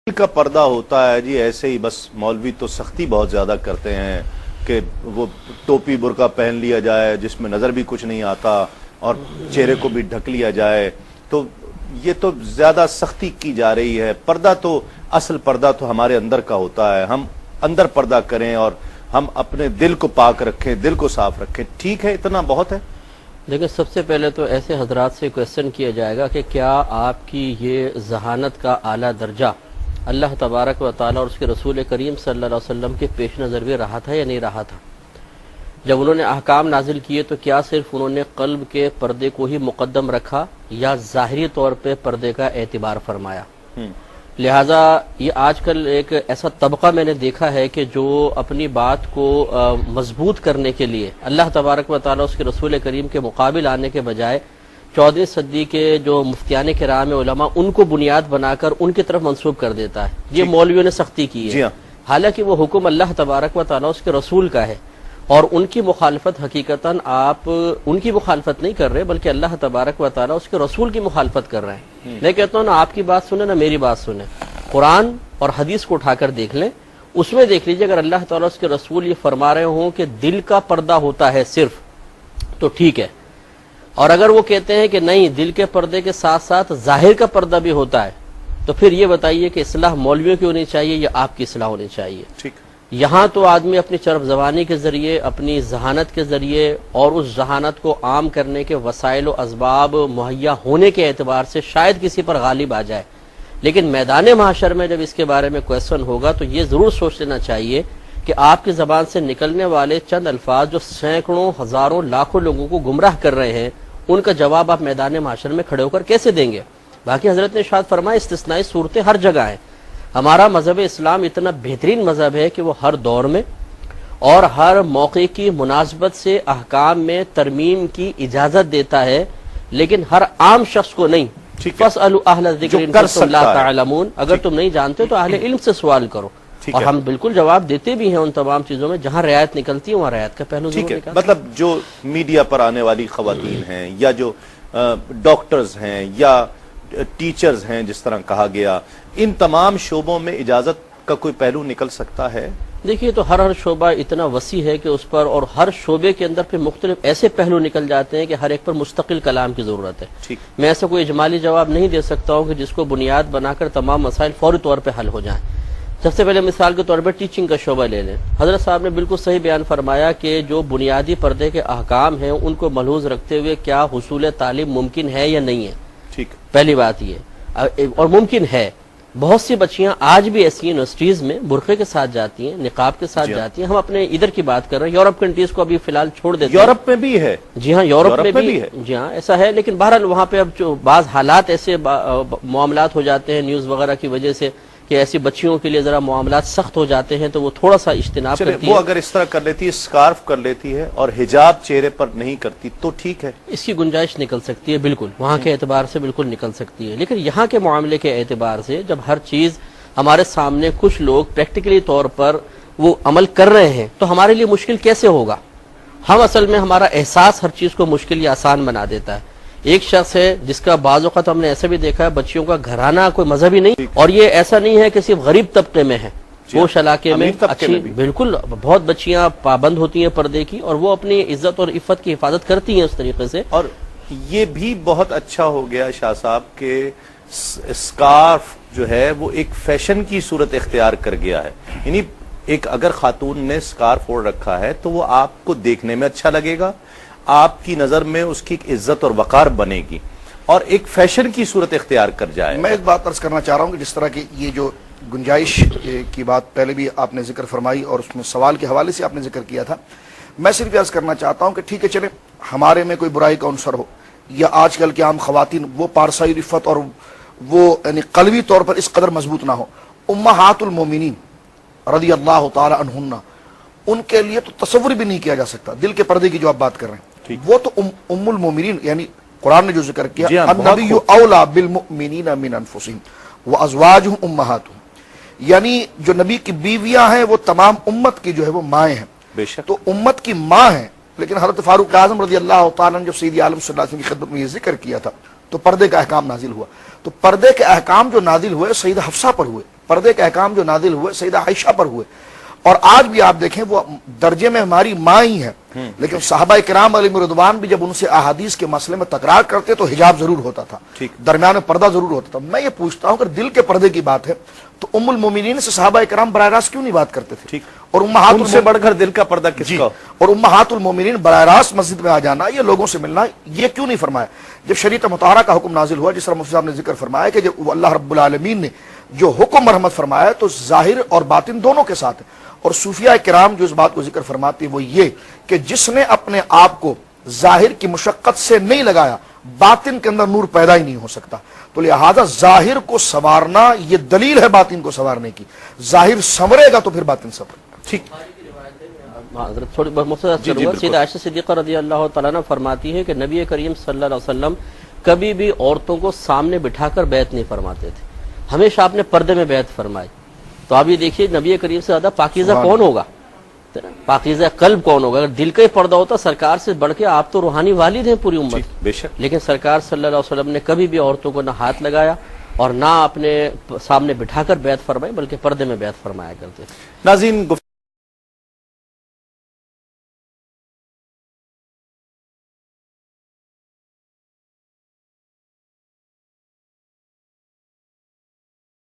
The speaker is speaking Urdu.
کا پردہ ہوتا ہے جی ایسے ہی، بس مولوی تو سختی بہت زیادہ کرتے ہیں کہ وہ ٹوپی برقع پہن لیا جائے جس میں نظر بھی کچھ نہیں آتا اور چہرے کو بھی ڈھک لیا جائے، تو یہ تو زیادہ سختی کی جا رہی ہے۔ پردہ تو اصل پردہ تو ہمارے اندر کا ہوتا ہے، ہم اندر پردہ کریں اور ہم اپنے دل کو پاک رکھیں، دل کو صاف رکھیں، ٹھیک ہے، اتنا بہت ہے۔ لیکن سب سے پہلے تو ایسے حضرات سے کویسچن کیا جائے گا کہ کیا آپ کی یہ ذہانت کا اعلیٰ درجہ اللہ تبارک و تعالیٰ اور اس کے رسول کریم صلی اللہ علیہ وسلم کے پیش نظر بھی رہا تھا یا نہیں رہا تھا؟ جب انہوں نے احکام نازل کیے تو کیا صرف انہوں نے قلب کے پردے کو ہی مقدم رکھا یا ظاہری طور پہ پردے کا اعتبار فرمایا؟ لہٰذا یہ آج کل ایک ایسا طبقہ میں نے دیکھا ہے کہ جو اپنی بات کو مضبوط کرنے کے لیے اللہ تبارک و تعالیٰ اس کے رسول کریم کے مقابل آنے کے بجائے 14ویں صدی کے جو مفتیان کرام علماء ان کو بنیاد بنا کر ان کی طرف منسوب کر دیتا ہے۔ یہ مولویوں نے سختی کی ہے، حالانکہ وہ حکم اللہ تبارک و تعالیٰ اس کے رسول کا ہے، اور ان کی مخالفت حقیقتاً آپ ان کی مخالفت نہیں کر رہے بلکہ اللہ تبارک و تعالیٰ اس کے رسول کی مخالفت کر رہے ہیں۔ میں کہتا ہوں نہ آپ کی بات سنیں نہ میری بات سنیں، قرآن اور حدیث کو اٹھا کر دیکھ لیں، اس میں دیکھ لیجئے اگر اللہ تعالیٰ اس کے رسول یہ فرما رہے ہوں کہ دل کا پردہ ہوتا ہے صرف، تو ٹھیک ہے، اور اگر وہ کہتے ہیں کہ نہیں دل کے پردے کے ساتھ ساتھ ظاہر کا پردہ بھی ہوتا ہے، تو پھر یہ بتائیے کہ اصلاح مولویوں کی ہونی چاہیے یا آپ کی اصلاح ہونی چاہیے؟ ٹھیک، یہاں تو آدمی اپنی چرب زبانی کے ذریعے، اپنی ذہانت کے ذریعے اور اس ذہانت کو عام کرنے کے وسائل و اسباب مہیا ہونے کے اعتبار سے شاید کسی پر غالب آ جائے، لیکن میدان محشر میں جب اس کے بارے میں کویسچن ہوگا تو یہ ضرور سوچ لینا چاہیے کہ آپ کی زبان سے نکلنے والے چند الفاظ جو سینکڑوں ہزاروں لاکھوں لوگوں کو گمراہ کر رہے ہیں، ان کا جواب آپ میدان معاشر میں کھڑے ہو کر کیسے دیں گے؟ باقی حضرت نے ارشاد فرمایا استثنائی صورتیں ہر جگہ ہیں۔ ہمارا مذہب اسلام اتنا بہترین مذہب ہے کہ وہ ہر دور میں اور ہر موقع کی مناسبت سے احکام میں ترمیم کی اجازت دیتا ہے، لیکن ہر عام شخص کو نہیں۔ فَاسْأَلُوا أَهْلَ الذِّكْرِ إِن كُنتُمْ لَا تَعْلَمُونَ، اگر تم نہیں جانتے تو اہل علم سے سوال کرو، اور ہم بالکل جواب دیتے بھی ہیں ان تمام چیزوں میں جہاں رعایت نکلتی ہے وہاں رعایت کا پہلو ضرور نکالتے ہیں۔ مطلب جو میڈیا پر آنے والی خواتین ہیں یا جو ڈاکٹرز ہیں یا ٹیچرز ہیں جس طرح کہا گیا، ان تمام شعبوں میں اجازت کا کوئی پہلو نکل سکتا ہے؟ دیکھیے تو ہر شعبہ اتنا وسیع ہے کہ اس پر اور ہر شعبے کے اندر پھر مختلف ایسے پہلو نکل جاتے ہیں کہ ہر ایک پر مستقل کلام کی ضرورت ہے۔ میں ایسا کوئی اجمالی جواب نہیں دے سکتا ہوں کہ جس کو بنیاد بنا کر تمام مسائل فوری طور پہ حل ہو جائیں۔ سب سے پہلے مثال کے طور پر ٹیچنگ کا شعبہ لے لیں، حضرت صاحب نے بالکل صحیح بیان فرمایا کہ جو بنیادی پردے کے احکام ہیں ان کو ملحوظ رکھتے ہوئے کیا حصول تعلیم ممکن ہے یا نہیں ہے۔ ٹھیک، پہلی بات یہ، اور ممکن ہے۔ بہت سی بچیاں آج بھی ایسی یونیورسٹیز میں برقعے کے ساتھ جاتی ہیں، نقاب کے ساتھ جاتی ہیں۔ ہم اپنے ادھر کی بات کر رہے ہیں، یورپ کنٹریز کو ابھی فی الحال چھوڑ دیتے ہیں۔ یورپ میں بھی ہے؟ جی ہاں، یورپ میں بھی ہے، جی ہاں ایسا ہے، لیکن بہرحال وہاں پہ اب جو بعض حالات ایسے معاملات ہو جاتے ہیں نیوز وغیرہ کی وجہ سے کہ ایسی بچیوں کے لیے ذرا معاملات سخت ہو جاتے ہیں تو وہ تھوڑا سا اجتناب کرتی ہے۔ وہ اگر اس طرح کر لیتی ہے، سکارف کر لیتی ہے اور حجاب چہرے پر نہیں کرتی تو ٹھیک ہے، اس کی گنجائش نکل سکتی ہے، بالکل وہاں کے اعتبار سے بالکل نکل سکتی ہے۔ لیکن یہاں کے معاملے کے اعتبار سے جب ہر چیز ہمارے سامنے کچھ لوگ پریکٹیکلی طور پر وہ عمل کر رہے ہیں تو ہمارے لیے مشکل کیسے ہوگا؟ ہم اصل میں ہمارا احساس ہر چیز کو مشکل یا آسان بنا دیتا ہے۔ ایک شخص ہے جس کا بعض اوقات ہم نے ایسا بھی دیکھا ہے بچیوں کا گھرانہ کوئی مذہبی نہیں، اور یہ ایسا نہیں ہے کہ صرف غریب طبقے میں ہے، پوش علاقے میں اچھی بالکل بہت بچیاں پابند ہوتی ہیں پردے کی اور وہ اپنی عزت اور عفت کی حفاظت کرتی ہیں اس طریقے سے۔ اور یہ بھی بہت اچھا ہو گیا شاہ صاحب کہ اسکارف جو ہے وہ ایک فیشن کی صورت اختیار کر گیا ہے، یعنی ایک اگر خاتون نے اسکارف اوڑھ رکھا ہے تو وہ آپ کو دیکھنے میں اچھا لگے گا، آپ کی نظر میں اس کی ایک عزت اور وقار بنے گی اور ایک فیشن کی صورت اختیار کر جائے۔ میں ایک بات عرض کرنا چاہ رہا ہوں کہ جس طرح کی یہ جو گنجائش کی بات پہلے بھی آپ نے ذکر فرمائی اور اس میں سوال کے حوالے سے آپ نے ذکر کیا تھا، میں صرف عرض کرنا چاہتا ہوں کہ ٹھیک ہے چلیں ہمارے میں کوئی برائی کا عنصر ہو یا آج کل کے عام خواتین وہ پارسائی رفت اور وہ یعنی قلبی طور پر اس قدر مضبوط نہ ہو، امہات المومنین رضی اللہ تعالی عنہن ان کے لیے تو تصور بھی نہیں کیا جا سکتا، دل کے پردے کی جو آپ بات کر رہے ہیں وہ تو ام المومنین، یعنی قرآن نے جو ذکر کیا النبی اولا بالمؤمنین من انفسہم وازواجہم امہاتہم، یعنی جو نبی کی بیویاں ہیں وہ تمام امت کی جو ہے وہ مائیں ہیں، بے شک تو امت کی ماں ہیں۔ لیکن حضرت فاروق اعظم رضی اللہ تعالیٰ نے جب سید عالم صلی اللہ علیہ وسلم کی خدمت میں یہ ذکر کیا تھا تو پردے کا احکام نازل ہوا، تو پردے کے احکام جو نازل ہوئے سیدہ حفصہ پر ہوئے، پردے کے احکام جو نازل ہوئے سیدہ عائشہ پر ہوئے، اور آج بھی آپ دیکھیں وہ درجے میں ہماری ماں ہی ہے، لیکن صحابہ کرام علیہم رضوان بھی جب ان سے احادیث کے مسئلے میں تکرار کرتے تو حجاب ضرور ہوتا تھا، درمیان میں پردہ ضرور ہوتا تھا۔ میں یہ پوچھتا ہوں کہ دل کے پردے کی بات ہے تو ام المومنین سے صحابہ کرام براہ راست کیوں نہیں بات کرتے تھے؟ اور ان سے بڑھ کر دل کا پردہ کس کا؟ اور امہات المومنین براہ راست مسجد میں آ جانا، یہ لوگوں سے ملنا، یہ کیوں نہیں فرمایا؟ جب شریعت مطہرہ کا حکم نازل ہوا، جس طرح مفتی صاحب نے ذکر فرمایا کہ جب اللہ رب العالمین نے جو حکم مرحمت فرمایا تو ظاہر اور باطن دونوں کے ساتھ ہے، اور صوفیہ کرام جو اس بات کو ذکر فرماتے ہیں وہ یہ کہ جس نے اپنے آپ کو ظاہر کی مشقت سے نہیں لگایا باطن کے اندر نور پیدا ہی نہیں ہو سکتا، تو لہذا ظاہر کو سنوارنا یہ دلیل ہے باطن کو سنوارنے کی، ظاہر سنورے گا تو پھر باطن سنورے گا۔ ٹھیک، حضرت تھوڑی بہت مختصر سیدہ عائشہ صدیقہ رضی اللہ تعالیٰ عنہ فرماتی ہے کہ نبی کریم صلی اللہ علیہ وسلم کبھی بھی عورتوں کو سامنے بٹھا کر بیعت نہیں فرماتے تھے، ہمیشہ آپ نے پردے میں بیعت فرمائی۔ تو آپ یہ دیکھیے نبی کریم سے زیادہ پاکیزہ کون ہوگا، پاکیزہ قلب کون ہوگا؟ اگر دل کا ہی پردہ ہوتا سرکار سے بڑھ کے آپ تو روحانی والد ہیں پوری امت، بے شک، لیکن سرکار صلی اللہ علیہ وسلم نے کبھی بھی عورتوں کو نہ ہاتھ لگایا اور نہ اپنے سامنے بٹھا کر بیعت فرمائی، بلکہ پردے میں بیعت فرمایا کرتے تھے۔ ناظرین